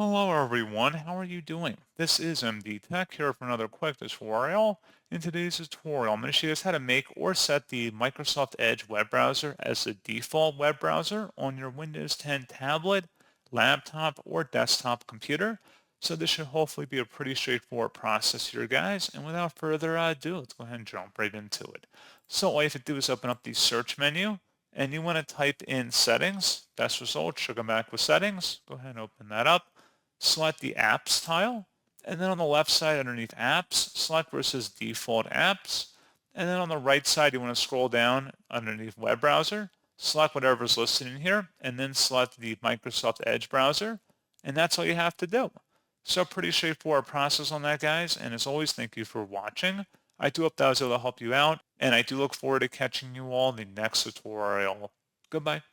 Hello everyone, how are you doing? This is MD Tech here for another quick tutorial. In today's tutorial, I'm going to show you guys how to make or set the Microsoft Edge web browser as the default web browser on your Windows 10 tablet, laptop, or desktop computer. So this should hopefully be a pretty straightforward process here, guys. And without further ado, let's go ahead and jump right into it. So all you have to do is open up the search menu and you want to type in settings. Best result should come back with settings. Go ahead and open that up. Select the apps tile, and then on the left side underneath apps, select where it says default apps, and then on the right side you want to scroll down underneath web browser, select whatever is listed in here, and then select the Microsoft Edge browser, and that's all you have to do. So pretty straightforward process on that, guys, and as always, thank you for watching. I do hope that was able to help you out, and I do look forward to catching you all in the next tutorial. Goodbye.